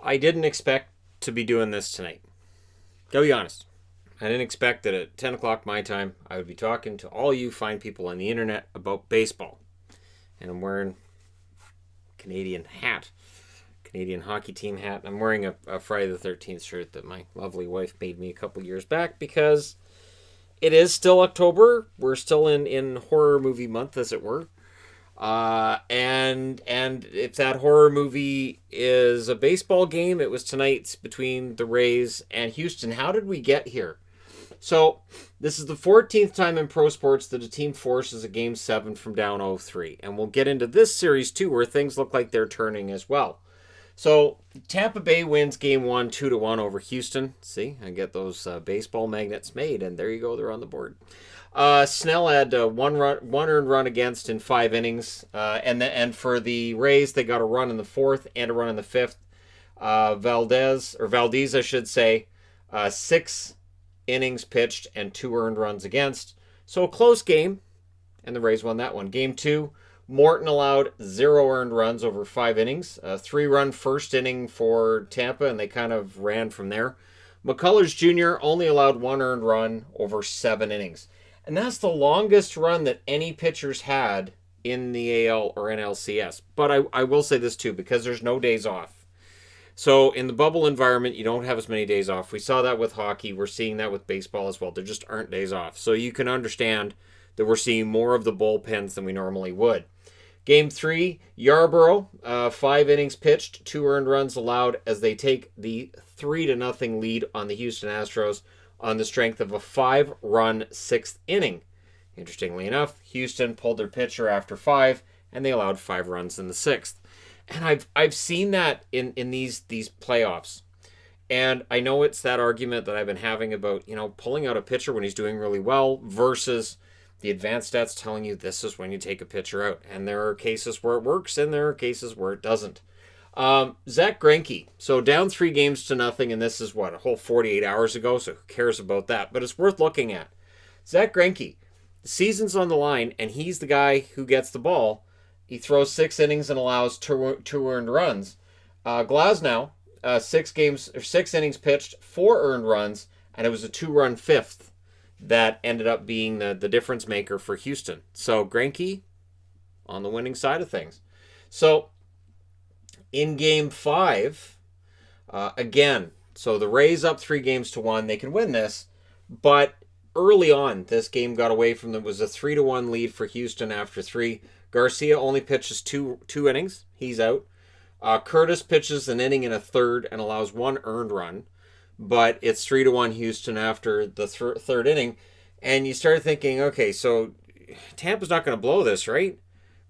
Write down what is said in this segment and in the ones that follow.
I didn't expect to be doing this tonight. Gotta be honest. I didn't expect that at 10 o'clock my time, I would be talking to all you fine people on the internet about baseball. And I'm wearing a Canadian hat, Canadian hockey team hat. I'm wearing a Friday the 13th shirt that my lovely wife made me a couple years back because it is still October. We're still in horror movie month, as it were. And if that horror movie is a baseball game, it was tonight's between the Rays and Houston. How did we get here? So this is the 14th time in pro sports that a team forces a game 7 from down 0-3. And we'll get into this series too, where things look like they're turning as well. So Tampa Bay wins game 1 2-1 over Houston. See, I get those baseball magnets made, and there you go, they're on the board. Snell had one earned run against in 5 innings, and for the Rays, they got a run in the 4th and a run in the 5th. Valdez, I should say, 6 innings pitched and 2 earned runs against. So a close game, and the Rays won that one. Game 2, Morton allowed 0 earned runs over 5 innings. A 3-run first inning for Tampa, and they kind of ran from there. McCullers Jr. only allowed 1 earned run over 7 innings. And that's the longest run that any pitchers had in the AL or NLCS. But I will say this too, because there's no days off. So in the bubble environment, you don't have as many days off. We saw that with hockey. We're seeing that with baseball as well. There just aren't days off. So you can understand that we're seeing more of the bullpens than we normally would. Game 3, Yarborough, 5 innings pitched, 2 earned runs allowed as they take the 3-0 lead on the Houston Astros on the strength of a 5-run 6th inning. Interestingly enough, Houston pulled their pitcher after 5, and they allowed 5 runs in the 6th. And I've seen that in these playoffs. And I know it's that argument that I've been having about, pulling out a pitcher when he's doing really well versus the advanced stats telling you this is when you take a pitcher out. And there are cases where it works, and there are cases where it doesn't. Zach Greinke, so down 3-0, and this is a whole 48 hours ago, so who cares about that? But it's worth looking at. Zach Greinke, the season's on the line, and he's the guy who gets the ball. He throws 6 innings and allows 2 earned runs. Glasnow, 6 innings pitched, 4 earned runs, and it was a 2-run 5th that ended up being the difference maker for Houston. So Greinke on the winning side of things. So in game 5, again, so the Rays up 3-1. They can win this, but early on, this game got away from them. It was a 3-1 lead for Houston after 3. Garcia only pitches two innings. He's out. Curtis pitches an inning and a third and allows 1 earned run, but it's 3-1 Houston after the third inning. And you start thinking, okay, so Tampa's not going to blow this, right?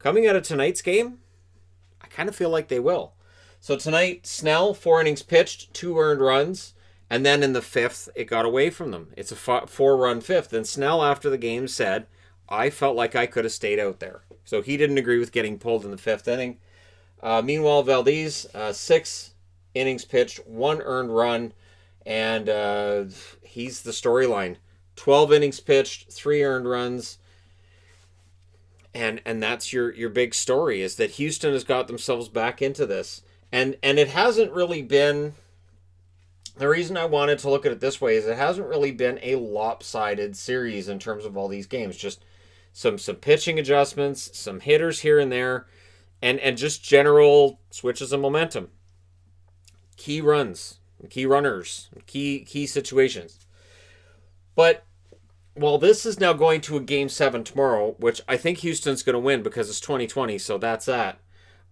Coming out of tonight's game, I kind of feel like they will. So tonight, Snell, 4 innings pitched, 2 earned runs, and then in the 5th, it got away from them. It's a 4-run 5th. And Snell, after the game, said, I felt like I could have stayed out there. So he didn't agree with getting pulled in the 5th inning. Meanwhile, Valdez, 6 innings pitched, 1 earned run, and he's the storyline. 12 innings pitched, 3 earned runs. And that's your big story, is that Houston has got themselves back into this. And it hasn't really been, the reason I wanted to look at it this way is it hasn't really been a lopsided series in terms of all these games. Just some pitching adjustments, some hitters here and there, and just general switches of momentum. Key runs, key runners, key situations. But while this is now going to a game 7 tomorrow, which I think Houston's going to win because it's 2020, so that's that.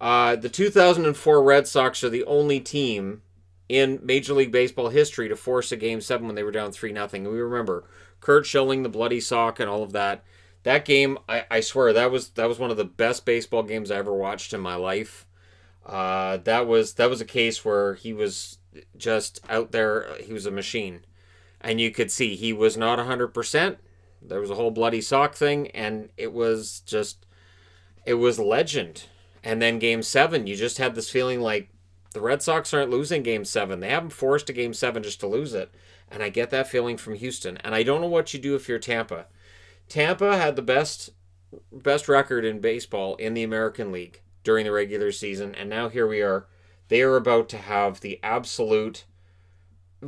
The 2004 Red Sox are the only team in Major League Baseball history to force a game 7 when they were down 3-0. And we remember Kurt Schilling, the bloody sock, and all of that. That game, I swear, that was one of the best baseball games I ever watched in my life. That was a case where he was just out there. He was a machine. And you could see he was not 100%. There was a whole bloody sock thing, and it was legend. And then game 7, you just had this feeling like the Red Sox aren't losing game 7. They haven't forced a game 7 just to lose it. And I get that feeling from Houston. And I don't know what you do if you're Tampa. Tampa had the best record in baseball in the American League during the regular season, and now here we are. they are about to have the absolute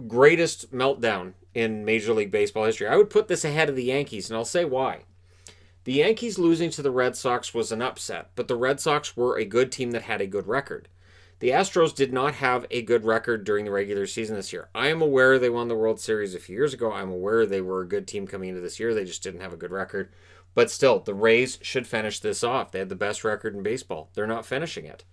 greatest meltdown in Major League Baseball history. I would put this ahead of the Yankees, and I'll say why. The Yankees losing to the Red Sox was an upset, but the Red Sox were a good team that had a good record. The Astros did not have a good record during the regular season this year. I am aware they won the World Series a few years ago. I'm aware they were a good team coming into this year. They just didn't have a good record. But still, the Rays should finish this off. They had the best record in baseball. They're not finishing it.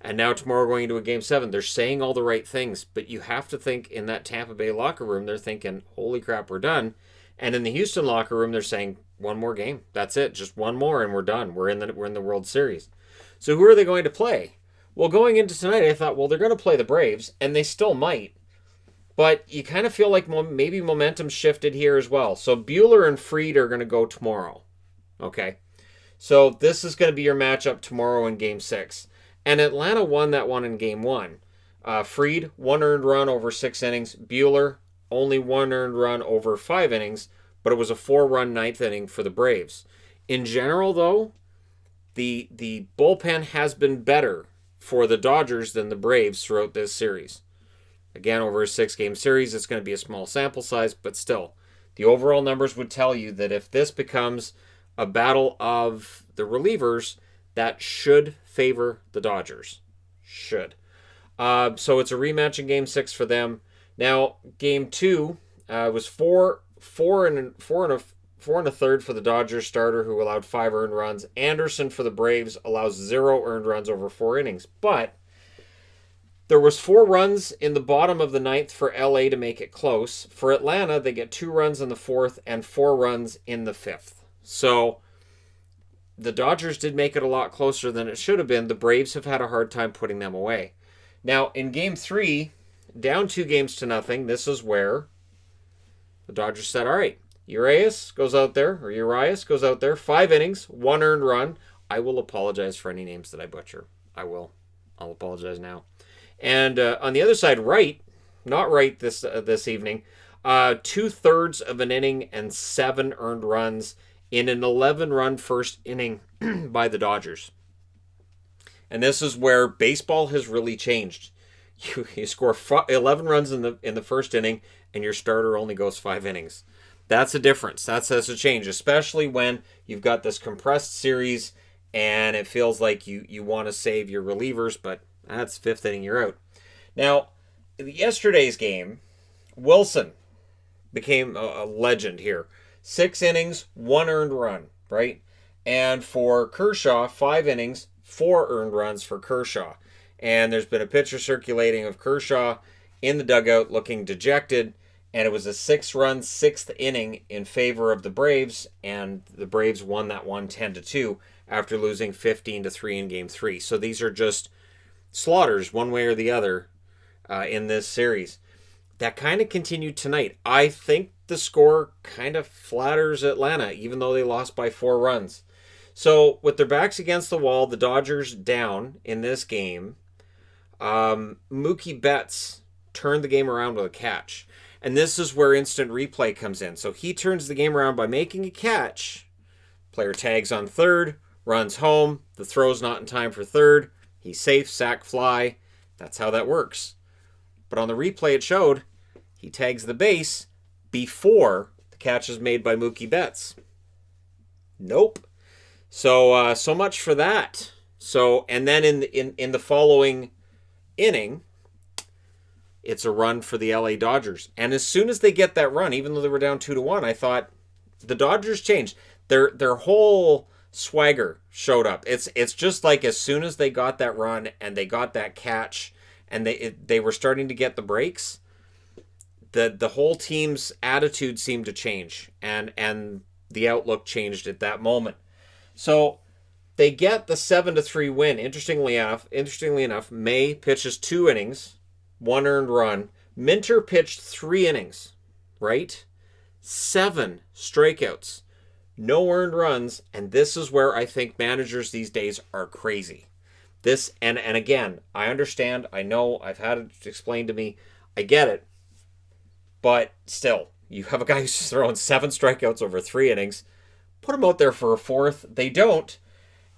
And now tomorrow going into a Game 7, they're saying all the right things, but you have to think in that Tampa Bay locker room, they're thinking, holy crap, we're done. And in the Houston locker room, they're saying, one more game. That's it. Just one more and we're done. We're in the World Series. So who are they going to play? Well, going into tonight, I thought, well, they're going to play the Braves, and they still might. But you kind of feel like maybe momentum shifted here as well. So Buehler and Fried are going to go tomorrow. Okay. So this is going to be your matchup tomorrow in Game 6. And Atlanta won that one in Game 1. Fried, 1 earned run over 6 innings. Buehler, only 1 earned run over 5 innings. But it was a 4-run 9th inning for the Braves. In general, though, the bullpen has been better for the Dodgers than the Braves throughout this series. Again, over a 6-game series, it's going to be a small sample size, but still, the overall numbers would tell you that if this becomes a battle of the relievers, that should favor the Dodgers. Should. So it's a rematch in Game 6 for them. Now, Game 2 was four and a third for the Dodgers starter, who allowed 5 earned runs. Anderson for the Braves allows 0 earned runs over 4 innings. But there was 4 runs in the bottom of the 9th for LA to make it close. For Atlanta, they get 2 runs in the 4th and 4 runs in the 5th. So the Dodgers did make it a lot closer than it should have been. The Braves have had a hard time putting them away. Now, in Game 3, down 2-0, this is where the Dodgers said, all right, Urias goes out there, 5 innings, 1 earned run. I will apologize for any names that I butcher. I'll apologize now. And on the other side, Wright, not Wright this evening, 2/3 of an inning and 7 earned runs in an 11-run first inning by the Dodgers. And this is where baseball has really changed. You score 11 runs in the first inning, and your starter only goes 5 innings. That's a difference. That's a change, especially when you've got this compressed series and it feels like you want to save your relievers, but that's 5th inning, you're out. Now, in yesterday's game, Wilson became a legend here. 6 innings, 1 earned run, right? And for Kershaw, 5 innings, 4 earned runs for Kershaw. And there's been a picture circulating of Kershaw in the dugout looking dejected, and it was a 6-run 6th inning in favor of the Braves, and the Braves won that one 10-2 after losing 15-3 in Game 3. So these are just slaughters one way or the other in this series. That kind of continued tonight. I think the score kind of flatters Atlanta, even though they lost by 4 runs. So with their backs against the wall, the Dodgers down in this game, Mookie Betts turned the game around with a catch. And this is where instant replay comes in. So he turns the game around by making a catch. Player tags on third, runs home. The throw's not in time for third. He's safe, sack fly. That's how that works. But on the replay it showed, he tags the base before the catch is made by Mookie Betts. Nope. So so much for that. So and then in the following inning, it's a run for the LA Dodgers. And as soon as they get that run, even though they were down 2-1, I thought the Dodgers changed. Their whole swagger showed up. It's just like as soon as they got that run and they got that catch and they were starting to get the breaks, the whole team's attitude seemed to change and the outlook changed at that moment. So they get the 7-3 win. Interestingly enough, May pitches 2 innings, 1 earned run. Minter pitched 3 innings, right? 7 strikeouts, no earned runs, and this is where I think managers these days are crazy. This and again, I understand, I know, I've had it explained to me, I get it, but still, you have a guy who's throwing 7 strikeouts over 3 innings, put him out there for a 4th, they don't,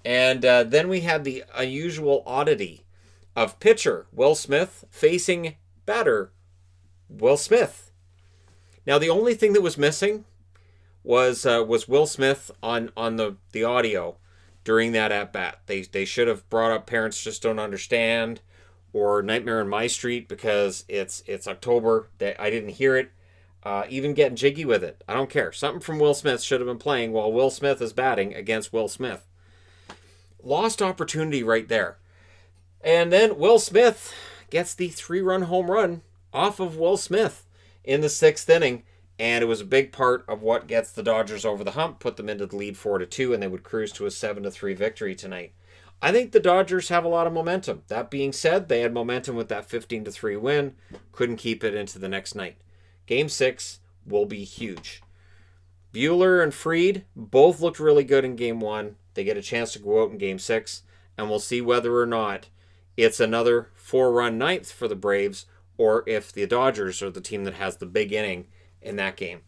and then we had the unusual oddity of pitcher Will Smith facing batter Will Smith. Now, the only thing that was missing was Will Smith on the audio during that at bat. They should have brought up Parents Just Don't Understand or Nightmare on My Street because it's October. I didn't hear it. Even getting jiggy with it. I don't care. Something from Will Smith should have been playing while Will Smith is batting against Will Smith. Lost opportunity right there. And then Will Smith gets the 3-run home run off of Will Smith in the 6th inning. And it was a big part of what gets the Dodgers over the hump, put them into the lead 4-2, and they would cruise to a 7-3 victory tonight. I think the Dodgers have a lot of momentum. That being said, they had momentum with that 15-3 win. Couldn't keep it into the next night. Game 6 will be huge. Buehler and Fried both looked really good in Game 1. They get a chance to go out in Game 6, and we'll see whether or not it's another 4-run ninth for the Braves, or if the Dodgers are the team that has the big inning in that game.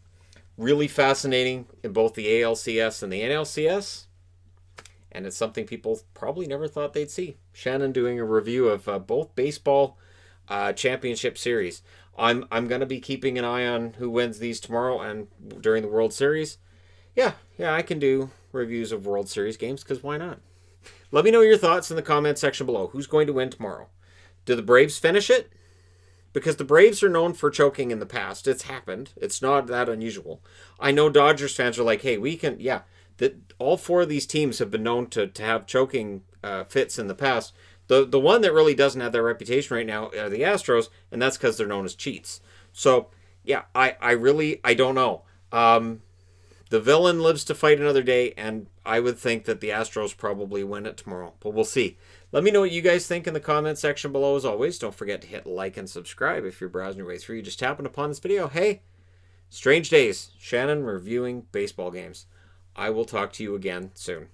Really fascinating in both the ALCS and the NLCS, and it's something people probably never thought they'd see. Shannon doing a review of both baseball championship series. I'm going to be keeping an eye on who wins these tomorrow and during the World Series. Yeah, I can do reviews of World Series games because why not? Let me know your thoughts in the comment section below. Who's going to win tomorrow? Do the Braves finish it? Because the Braves are known for choking in the past. It's happened. It's not that unusual. I know Dodgers fans are like, hey, we can, all 4 of these teams have been known to have choking fits in the past. The one that really doesn't have that reputation right now are the Astros, and that's because they're known as cheats. So, yeah, I don't know. The villain lives to fight another day, and I would think that the Astros probably win it tomorrow. But we'll see. Let me know what you guys think in the comment section below. As always, don't forget to hit like and subscribe if you're browsing your way through. You just happened upon this video. Hey, strange days. Shannon reviewing baseball games. I will talk to you again soon.